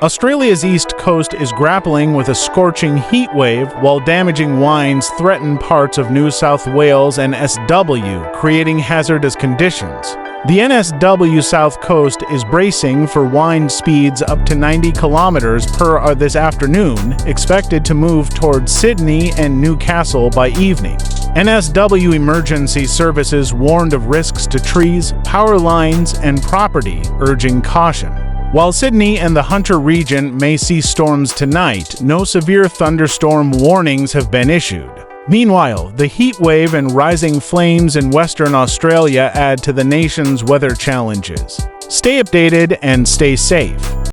Australia's east coast is grappling with a scorching heat wave, while damaging winds threaten parts of New South Wales and SW, creating hazardous conditions. The NSW South Coast is bracing for wind speeds up to 90 kilometers per hour this afternoon, expected to move towards Sydney and Newcastle by evening. NSW Emergency Services warned of risks to trees, power lines, and property, urging caution. While Sydney and the Hunter region may see storms tonight, no severe thunderstorm warnings have been issued. Meanwhile, the heat wave and rising flames in Western Australia add to the nation's weather challenges. Stay updated and stay safe.